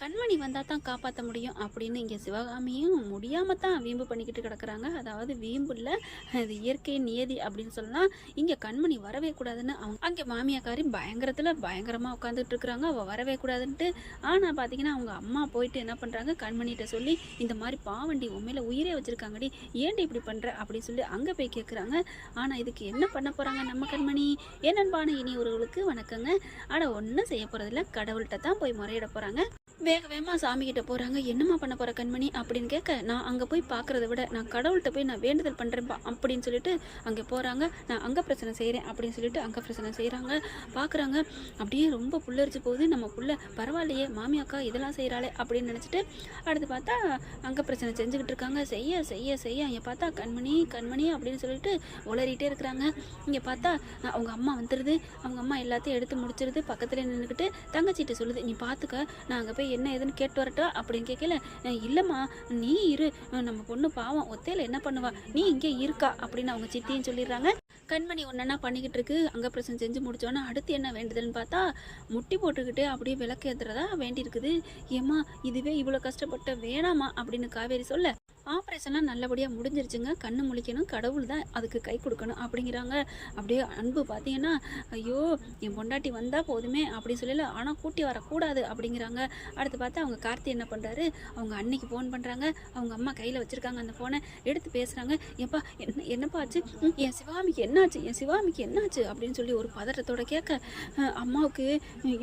கண்மணி வந்தால் தான் காப்பாற்ற முடியும் அப்படின்னு இங்கே சிவகாமியும் முடியாமல் தான் வீம்பு பண்ணிக்கிட்டு கிடக்குறாங்க. அதாவது வீம்பு இல்லை, அது இயற்கை நியதி அப்படின்னு சொல்லலாம். இங்கே கண்மணி வரவே கூடாதுன்னு அவங்க அங்கே மாமியாக்காரி பயங்கரமாக உட்காந்துட்டு இருக்கிறாங்க. அவள் வரவே கூடாதுன்ட்டு. ஆனால் பார்த்தீங்கன்னா அவங்க அம்மா போயிட்டு என்ன பண்ணுறாங்க, கண்மணிகிட்ட சொல்லி இந்த மாதிரி பாவண்டி உண்மையில உயிரே வச்சுருக்காங்கடி, ஏன்டி இப்படி பண்ணுற அப்படின்னு சொல்லி அங்கே போய் கேட்குறாங்க. ஆனால் இதுக்கு என்ன பண்ண போகிறாங்க நம்ம கண்மணி? என்னன்பான இனி ஒருவர்களுக்கு வணக்கங்க. ஆனால் ஒன்றும் செய்ய போகிறதில்ல, கடவுள்கிட்ட தான் போய் முறையிட போகிறாங்க. வேக வேகமாக சாமிக்கிட்ட போகிறாங்க. என்னம்மா பண்ண போகிற கண்மணி அப்படின்னு கேட்க, நான் அங்கே போய் பார்க்குறத விட நான் கடவுள்கிட்ட போய் நான் வேண்டுதல் பண்ணுறேன்ப்பா அப்படின்னு சொல்லிட்டு அங்கே போகிறாங்க. நான் அங்கே பிரச்சனை செய்கிறேன் அப்படின்னு சொல்லிட்டு அங்கே பிரச்சனை செய்கிறாங்க. பார்க்குறாங்க, அப்படியே ரொம்ப புல்லரிச்சு போகுது. நம்ம புள்ள பரவாயில்லையே, மாமியாக்கா இதெல்லாம் செய்கிறாளே அப்படின்னு நினச்சிட்டு அடுத்து பார்த்தா அங்கே பிரச்சனை செஞ்சுக்கிட்டு இருக்காங்க. செய்ய செய்ய செய்ய இங்கே பார்த்தா கண்மணி கண்மணி அப்படின்னு சொல்லிட்டு உளறிட்டே இருக்கிறாங்க. இங்கே பார்த்தா அவங்க அம்மா வந்துடுது. அவங்க அம்மா எல்லாத்தையும் எடுத்து முடிச்சிருது. பக்கத்தில் நின்றுக்கிட்டு தங்கச்சிட்டு சொல்லுது, நீ பார்த்துக்க, நான் அங்கே போய் என்ன ஏதுன்னு கேட்டு வரட்டா அப்படின்னு கேட்கல. இல்லைம்மா நீ இரு, நம்ம பொண்ணு பாவம் ஒத்தையில் என்ன பண்ணுவா, நீ இங்கே இருக்கா அப்படின்னு அவங்க சித்தின்னு சொல்லிடுறாங்க. கண்மணி ஒன்றா பண்ணிக்கிட்டு இருக்கு. அங்கே பிரச்சனை செஞ்சு முடிச்சோன்னா அடுத்து என்ன வேண்டுதல்னு பார்த்தா முட்டி போட்டுக்கிட்டு அப்படியே விளக்கு ஏற்றுறதா வேண்டியிருக்குது. ஏம்மா இதுவே இவ்வளோ கஷ்டப்பட்ட வேணாமா அப்படின்னு காவேரி சொல்ல, ஆப்ரேஷன்லாம் நல்லபடியாக முடிஞ்சிருச்சுங்க, கண்ணு முழிக்கணும், கடவுள் தான் அதுக்கு கை கொடுக்கணும் அப்படிங்கிறாங்க. அப்படியே அன்பு பார்த்தீங்கன்னா, ஐயோ என் பொண்டாட்டி வந்தால் போதுமே அப்படின்னு சொல்லல, ஆனால் கூட்டி வரக்கூடாது அப்படிங்கிறாங்க. அடுத்து பார்த்தா அவங்க கார்த்தி என்ன பண்ணுறாரு, அவங்க அன்னைக்கு ஃபோன் பண்ணுறாங்க. அவங்க அம்மா கையில் வச்சுருக்காங்க. அந்த ஃபோனை எடுத்து பேசுகிறாங்க. எப்பா என்னப்பா ஆச்சு, என் சிவாமிக்கு என்னாச்சு, என் சிவாமிக்கு என்னாச்சு அப்படின்னு சொல்லி ஒரு பதட்டத்தோட கேட்க, அம்மாவுக்கு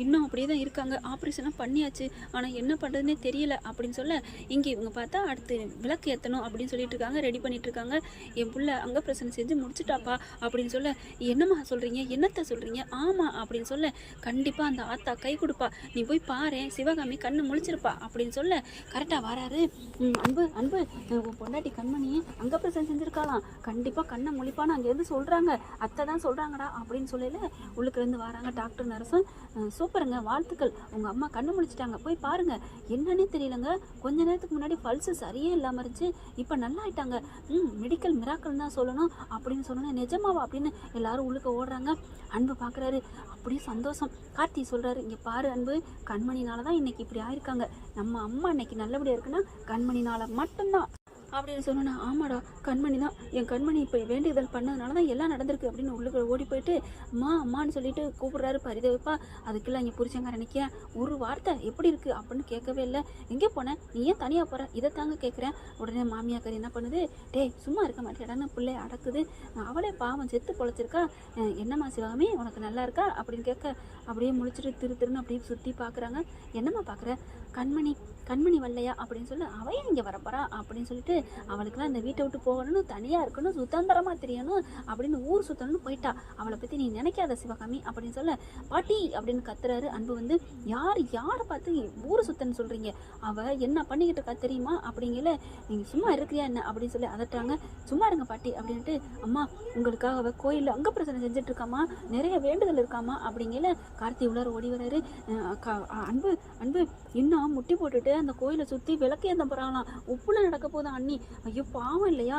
இன்னும் அப்படியே தான் இருக்காங்க, ஆப்ரேஷனாக பண்ணியாச்சு, ஆனால் என்ன பண்ணுறதுனே தெரியல அப்படின்னு சொல்ல, இங்கே இவங்க பார்த்தா அடுத்து விளக்கு ஏற்றணும் அப்படின்னு சொல்லிட்டு இருக்காங்க, ரெடி பண்ணிட்டு இருக்காங்க. என் புள்ள அங்கே பிரச்சனை செஞ்சு முடிச்சுட்டாப்பா அப்படின்னு சொல்ல, என்னம்மா சொல்கிறீங்க, என்னத்தை சொல்கிறீங்க, ஆமாம் அப்படின்னு சொல்ல, கண்டிப்பாக அந்த ஆத்தா கை கொடுப்பா, நீ போய் பாரு, சிவகாமி கண்ணு முழிச்சிருப்பா அப்படின்னு சொல்ல, கரெக்டாக வராரு. அன்பு அன்பு உன் பொண்டாட்டி கண்மணி அங்கே பிரச்சனை செஞ்சுருக்கலாம், கண்டிப்பாக கண்ணை முழிப்பான்னு அங்கேருந்து சொல்கிறாங்க, அத்தை தான் சொல்கிறாங்கடா அப்படின்னு சொல்லல, உள்ளுக்குலேருந்து வராங்க டாக்டர் நர்ஸும். சூப்பருங்க, வாழ்த்துக்கள், உங்கள் அம்மா கண்ணு முழிச்சிட்டாங்க, போய் பாருங்க, என்னன்னே தெரியலங்க, கொஞ்ச நேரத்துக்கு முன்னாடி பல்ஸு சரியே இல்லாமல் இருந்துச்சு, இப்போ நல்லா ஆயிட்டாங்க, மெடிக்கல் மிராக்கல் தான் சொல்லணும் அப்படின்னு சொன்னோன்னே, நிஜமாவா அப்படின்னு எல்லாரும் உள்ளுக்க ஓடுறாங்க. அன்பு பார்க்குறாரு, அப்படியே சந்தோஷம். கார்த்தி சொல்கிறாரு, இங்கே பாரு அன்பு, கண்மணினால தான் இன்னைக்கு இப்படி ஆயிருக்காங்க, நம்ம அம்மா இன்னைக்கு நல்லபடியாக இருக்குன்னா கண்மணினால மட்டும்தான் அப்படின்னு சொன்னோன்னா, ஆமாடா கண்மணி தான், என் கண்மணி இப்போ வேண்டுதல் பண்ணதுனால தான் எல்லாம் நடந்திருக்கு அப்படின்னு உள்ளுக்குள்ள ஓடி போயிட்டு அம்மான்னு சொல்லிட்டு கூப்பிடுறாரு பரிதவிப்பா. அதுக்கெல்லாம் இங்கே புரிச்சங்க நினைக்கிறேன், ஒரு வார்த்தை எப்படி இருக்குது அப்படின்னு கேட்கவே இல்லை. எங்கே போனேன், நீ ஏன் தனியாக போகிற, இதை தாங்க கேட்குறேன். உடனே மாமியாக்காரி என்ன பண்ணுது, டேய் சும்மா இருக்க மாட்டேடான்னு பிள்ளை அடக்குது. அவளே பாவம் செத்து பொழைச்சிருக்கா, என்னம்மா சிவகாமி உனக்கு நல்லா இருக்கா அப்படின்னு கேட்க, அப்படியே முழிச்சிட்டு திருன்னு அப்படியே சுற்றி பார்க்குறாங்க. என்னம்மா பார்க்குற, கண்மணி வரலையா அப்படின்னு சொல்லி, அவையும் இங்கே வரப்போறா அப்படின்னு சொல்லிட்டு, அவளுக்குலாம் இந்த வீட்டை விட்டு போகணும்னு, தனியாக இருக்கணும், சுதந்திரமாக தெரியணும் அப்படின்னு ஊர் சுற்றணும்னு போயிட்டா, அவளை பற்றி நீ நினைக்காத சிவகாமி அப்படின்னு சொல்ல, பாட்டி அப்படின்னு கத்துறாரு. அன்பு வந்து, யாரை பார்த்து ஊர் சுத்தன்னு சொல்கிறீங்க, அவள் என்ன பண்ணிக்கிட்டு இருக்கா தெரியுமா அப்படிங்கல, நீங்கள் சும்மா இருக்கிறியா என்ன அப்படின்னு சொல்லி அதட்டுறாங்க. சும்மா இருங்க பாட்டி அப்படின்ட்டு, அம்மா உங்களுக்காக அவள் கோயிலில் அங்கே பிரச்சனை செஞ்சுட்டு இருக்காமா, நிறைய வேண்டுதல் இருக்காமா அப்படிங்கல. கார்த்தி உள்ளார ஓடி வராரு. அன்பு இன்னும் முட்டி போட்டுட்டு அந்த கோயிலை சுற்றி விளக்கு ஏற்ற போகிறாங்களாம், உப்புல நடக்க போதும் அண்ணி, ஐயோ பாவம் இல்லையா,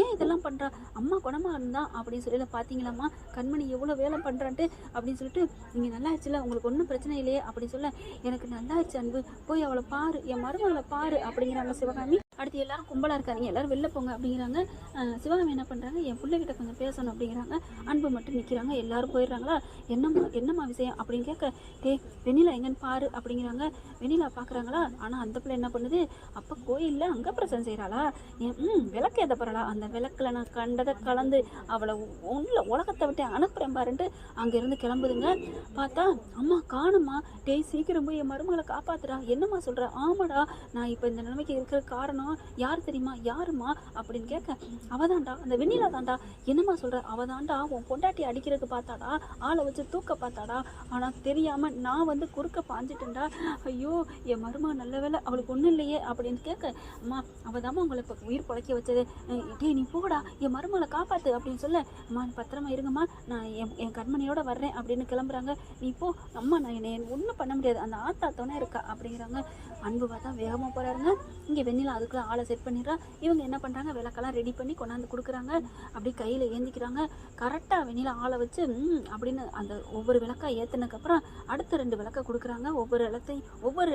ஏன் இதெல்லாம் பண்ணுறா, அம்மா குணமாக இருந்தா அப்படின்னு சொல்லி, பார்த்தீங்களாம்மா கண்மணி எவ்வளோ வேலை பண்ணுறான்ட்டு அப்படின்னு சொல்லிட்டு, நீங்கள் நல்லா ஆச்சுல, உங்களுக்கு ஒன்றும் பிரச்சனை இல்லையே அப்படின்னு சொல்ல, எனக்கு நல்லா ஆச்சு அன்பு, போய் அவளை பாரு, என் மருமகளை பாரு அப்படிங்கிறாங்க சிவகாமி. அடுத்து எல்லாரும் கும்பலாக இருக்காதிங்க, எல்லாரும் வெளில போங்க அப்படிங்கிறாங்க. சிவகாமி என்ன பண்ணுறாங்க, என் பிள்ளைகிட்ட கொஞ்சம் பேசணும் அப்படிங்கிறாங்க. அன்பு மட்டும் நிற்கிறாங்க. எல்லாரும் போயிடுறாங்களா, என்னம்மா விஷயம் அப்படின்னு கேட்க, வெண்ணிலா எங்கன்னு பாரு அப்படிங்கிறாங்க. வெண்ணிலா பார்க்குறாங்களா, ஆனால் அந்த பிள்ளை என்ன பண்ணுது, அப்போ கோயிலில் அங்கே பிரச்சனை செய்கிறாளா, விளக்கு ஏற்ற போகிறாளா, அந்த விளக்கில் நான் கண்டதை கலந்து அவளை ஒன்றில் உலகத்தை விட்டு அனுப்புகிறேன் பாருன்ட்டு அங்கேருந்து கிளம்புதுங்க. பார்த்தா அம்மா காணுமா, சீக்கிரம் போய் என் மருமகளை காப்பாத்துறா, என்னம்மா சொல்கிற, ஆமாடா நான் இப்போ இந்த நிலைமைக்கு இருக்கிற காரணம் யார் தெரியுமா, யாருமா அப்படின்னு கேட்க, அவதான்டா அந்த வெண்ணிலா தான்டா, என்னம்மா சொல்கிற, அவதான்டா உன் பொண்டாட்டி அடிக்கிறதுக்கு பார்த்தாடா, ஆளை வச்சு தூக்க பார்த்தாடா, ஆனால் தெரியாமல் நான் வந்து குறுக்க பாஞ்சிட்டேன்டா, ஐயோ என் மருமக நல்ல வேலை அவளுக்கு ஒன்றும் இல்லையே அப்படின்னு கேட்க, அம்மா அவதாம்மா உங்களை இப்போ உயிர் பொழைக்க வச்சது, நீ போடா என் மருமகளை காப்பாற்று அப்படின்னு சொல்ல, அம்மா பத்திரமா இருங்கம்மா, நான் என் கண்மணியோட வர்றேன் அப்படின்னு கிளம்புறாங்க. நீ போ அம்மா, நான் என்னை ஒன்றும் பண்ண முடியாது, அந்த ஆத்தா துணை இருக்கா அப்படிங்கிறாங்க. அன்பு பார்த்தா வேகமாக போகிறாருங்க. இங்கே வெண்ணிலா அதுக்குள்ள விளக்கேற்றுறதுக்கு ஆளை செட் பண்ணிடுறா. இவங்க என்ன பண்ணுறாங்க, விளக்கெல்லாம் ரெடி பண்ணி கொண்டாந்து கொடுக்குறாங்க. அப்படி கையில் ஏந்திக்கிறாங்க. கரெக்டாக வெண்ணிலா ஆளை வச்சு அப்படின்னு அந்த ஒவ்வொரு விளக்கா ஏற்றினதுக்கப்புறம் அடுத்த 2 விளக்கை கொடுக்குறாங்க. ஒவ்வொரு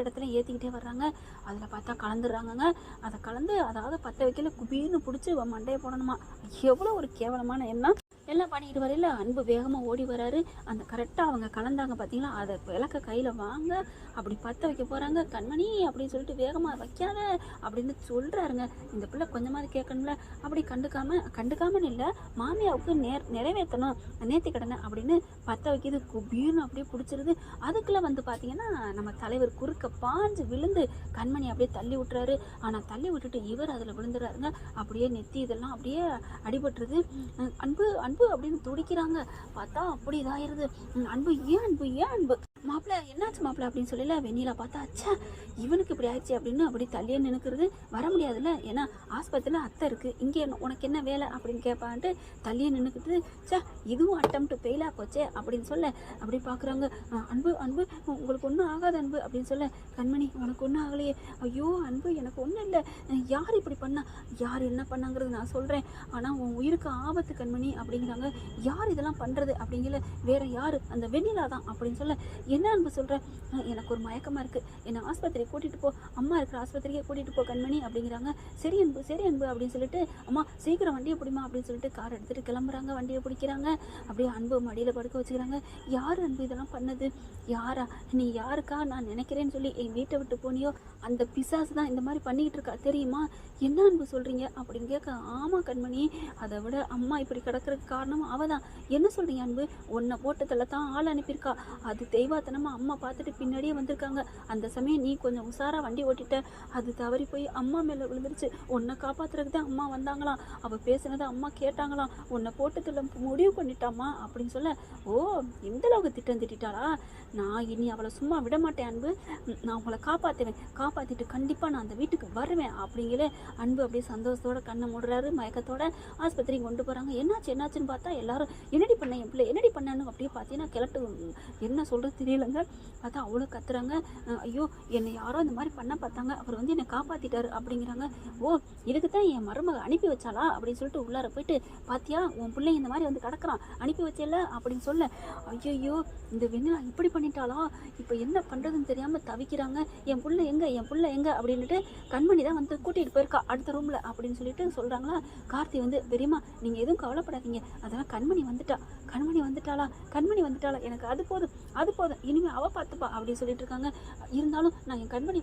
இடத்துலையும் ஏற்றிக்கிட்டே வர்றாங்க. அதில் பார்த்தா கலந்துடுறாங்கங்க. அதை கலந்து அதாவது பற்ற வைக்கல குபீர்னு பிடிச்சி மண்டையை போடணுமா. எவ்வளோ ஒரு கேவலமான எண்ணம். எல்லாம் பண்ணிக்கிட்டு வரையில அன்பு வேகமாக ஓடி வராரு. அந்த கரெக்டாக அவங்க கலந்தாங்க பார்த்தீங்களா, அதை விளக்க கையில் வாங்க அப்படி பற்ற வைக்க போகிறாங்க. கண்மணி அப்படின்னு சொல்லிட்டு வேகமாக வைக்காத அப்படின்னு சொல்கிறாருங்க. இந்த பிள்ளை கொஞ்சமாவது கேட்கணும்ல. அப்படி கண்டுக்காமன்னு இல்லை, மாமியாவுக்கு நிறைவேற்றணும் நேர்த்தி கடனை அப்படின்னு பற்ற வைக்கிது. குபீர்னு அப்படியே பிடிச்சிருது. அதுக்குள்ளே வந்து பார்த்தீங்கன்னா நம்ம தலைவர் குறுக்க பாஞ்சு விழுந்து கண்மணி அப்படியே தள்ளி விட்டுறாரு. ஆனால் தள்ளி விட்டுட்டு இவர் அதில் விழுந்துறாருங்க. அப்படியே நெத்தி இதெல்லாம் அப்படியே அடிபட்டுருது. அன்பு அன்பு அப்படின்னு துடிக்கிறாங்க. பார்த்தா அப்படி இதாயிருது. அன்பு ஏன் அன்பு மாப்பிள்ள என்னாச்சு மாப்பிள்ள அப்படின்னு சொல்லல. வெண்ணிலா பார்த்தா அச்சா இவனுக்கு இப்படி ஆயிடுச்சு அப்படின்னு அப்படி தள்ளியே நினைக்கிறது. வர முடியாதுல்ல, ஏன்னா ஆஸ்பத்திரியில் அத்தை இருக்குது, இங்கே உனக்கு என்ன வேலை அப்படின்னு கேட்பான்ட்டு தள்ளியே நின்றுக்கிட்டு சா இதுவும் அட்டம்ப்ட் ஃபெயிலாக போச்சே அப்படின்னு சொல்ல அப்படி பார்க்குறாங்க. அன்பு உங்களுக்கு ஒன்றும் ஆகாது அன்பு அப்படின்னு சொல்ல, கண்மணி உனக்கு ஒன்றும் ஆகலையே. ஐயோ அன்பு எனக்கு ஒன்றும் இல்லை, யார் இப்படி பண்ணா, யார் என்ன பண்ணாங்கிறது நான் சொல்கிறேன், ஆனால் உன் உயிருக்கு ஆபத்து கண்மணி அப்படிங்கிறாங்க. யார் இதெல்லாம் பண்ணுறது அப்படிங்கிற வேற யார், அந்த வெண்ணிலா தான் அப்படின்னு சொல்ல, என்ன அன்பு சொல்கிறேன், எனக்கு ஒரு மயக்கமாக இருக்குது, என்னை ஆஸ்பத்திரி கூட்டிகிட்டு போ, அம்மா இருக்கிற ஆஸ்பத்திரியே கூட்டிகிட்டு போ கண்மணி அப்படிங்கிறாங்க. சரி அன்பு அப்படின்னு சொல்லிட்டு அம்மா சீக்கிரம் வண்டியை பிடிமா அப்படின்னு சொல்லிட்டு கார் எடுத்துகிட்டு கிளம்புறாங்க. வண்டியை பிடிக்கிறாங்க. அப்படியே அன்பு மடியில் படுக்க வச்சுக்கிறாங்க. யார் அன்பு இதெல்லாம் பண்ணது, யாரா நீ யாருக்கா நான் நினைக்கிறேன்னு சொல்லி என் வீட்டை விட்டு போனியோ அந்த பிசாசு தான் இந்த மாதிரி பண்ணிக்கிட்டு இருக்கா தெரியுமா, என்ன அன்பு சொல்கிறீங்க அப்படின்னு கேட்க, ஆமாம் கண்மணி, அதை விட அம்மா இப்படி கிடக்கிறதுக்கு காரணம் அவள் தான். என்ன சொல்கிறீங்க அன்பு, உன்னை போட்டதில் தான் ஆள் அனுப்பியிருக்கா, அது தெய்வாத்தனமாக அம்மா பார்த்துட்டு பின்னாடியே வந்திருக்காங்க. அந்த சமயம் நீ கொஞ்சம் உஷாராக வண்டி ஓட்டிட்ட, அது தவறி போய் அம்மா மேலே விழுந்துருச்சு. உன்னை காப்பாற்றுறதுக்கு தான் அம்மா வந்தாங்களாம், அவள் பேசுனதை அம்மா கேட்டாங்களாம், உன்னை போட்டதில் முடிவு பண்ணிட்டாம்மா அப்படின்னு சொல்ல, ஓ இந்த அளவுக்கு திட்டம் திட்டாளா, நான் இனி அவளை சும்மா விட மாட்டேன் அன்பு, நான் உங்களை காப்பாற்றிட்டு கண்டிப்பாக நான் அந்த வீட்டுக்கு வருவேன் அப்படிங்கிற அன்பு அப்படியே சந்தோஷத்தோட கண்ணை மூடுறாரு. மயக்கத்தோட ஆஸ்பத்திரிக்கு கொண்டு போகிறாங்க. என்னாச்சுன்னு பார்த்தா எல்லாரும் என்னடி பண்ண என் பிள்ளை என்னடி பண்ணானு அப்படியே பார்த்தீங்கன்னா கிளட்டு என்ன சொல்கிறது தெரியலங்க. பார்த்தா அவ்வளோ கத்துறாங்க. ஐயோ என்னை யாரோ இந்த மாதிரி பண்ண பார்த்தாங்க, அவர் வந்து என்னை காப்பாற்றிட்டாரு அப்படிங்கிறாங்க. ஓ இதுக்கு தான் என் மருமக அனுப்பி வச்சாளா அப்படின்னு சொல்லிட்டு உள்ளார போயிட்டு, பாத்தியா உன் பிள்ளை இந்த மாதிரி வந்து கிடக்குறான் அனுப்பி வச்சல அப்படின்னு சொல்ல, ஐயோ இந்த வெண்ணிலா இப்படி பண்ணிட்டாளா, இப்போ என்ன பண்ணுறதுன்னு தெரியாமல் தவிக்கிறாங்க. என் புள்ள எங்க அப்படின்ட்டு கண்மணி தான் வந்து கூட்டிகிட்டு போயிருக்கா அடுத்த ரூமில் அப்படின்னு சொல்லிட்டு சொல்கிறாங்களா. கார்த்தி வந்து பெரியம்மா நீங்கள் எதுவும் கவலைப்படாதீங்க, அதெல்லாம் கண்மணி வந்துட்டாளா, எனக்கு அது போதும் இனிமேல் அவள் பார்த்துப்பா அப்படின்னு சொல்லிட்டு இருக்காங்க. இருந்தாலும் நான் என் கண்மணி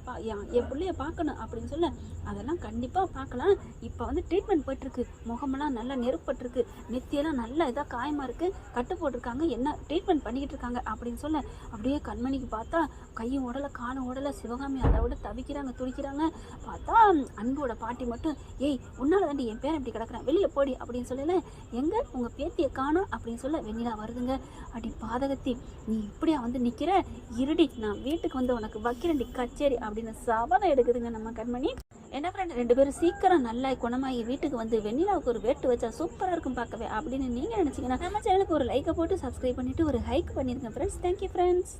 என் பிள்ளைய பார்க்கணும் அப்படின்னு சொல்ல, அதெல்லாம் கண்டிப்பாக பார்க்கலாம். இப்போ வந்து ட்ரீட்மெண்ட் போயிட்டுருக்கு, முகமெல்லாம் நல்லா நெருப்பட்டுருக்கு, நெத்தியெல்லாம் நல்லா இதாக காயமாக இருக்குது, கட்டு போட்டிருக்காங்க, என்ன ட்ரீட்மெண்ட் பண்ணிக்கிட்டு இருக்காங்க அப்படின்னு சொல்ல, அப்படியே கண்மணிக்கு பார்த்தா கையும் ஓடலை காலும் ஓடலை. சிவகாமி அதை விட தவிக்கிறாங்க துடிக்கிறாங்க. பார்த்தா அன்போட பாட்டி மட்டும், ஏய் உன்னால தாண்டி என் பேர் இப்படி கிடக்குறேன் வெளியே போடி அப்படின்னு சொல்லல, எங்க உங்கள் பேத்தியை காணோம் அப்படின்னு சொல்ல வெண்ணிலா வருதுங்க. அடி பாதகத்தி நீ இப்படியா வந்து நிற்கிற, இருடி நான் வீட்டுக்கு வந்து உனக்கு வைக்கிறேன்டி கச்சேரி அப்படின்னு சபதம் எடுக்குதுங்க நம்ம கண்மணி. என்ன ஃப்ரெண்ட் 2 பேரும் சீக்கிரம் நல்லா குணமாகி வீட்டுக்கு வந்து வெண்ணிலாவுக்கு ஒரு வேட்டு வச்சா சூப்பராக இருக்கும் பார்க்கவே அப்படின்னு நீங்கள் நினச்சிங்கன்னா நம்ம சேனலுக்கு ஒரு லைக்கை போட்டு சப்ஸ்கிரைப் பண்ணிவிட்டு ஒரு ஹைக் பண்ணிடுங்க ஃப்ரெண்ட்ஸ். Thank you friends.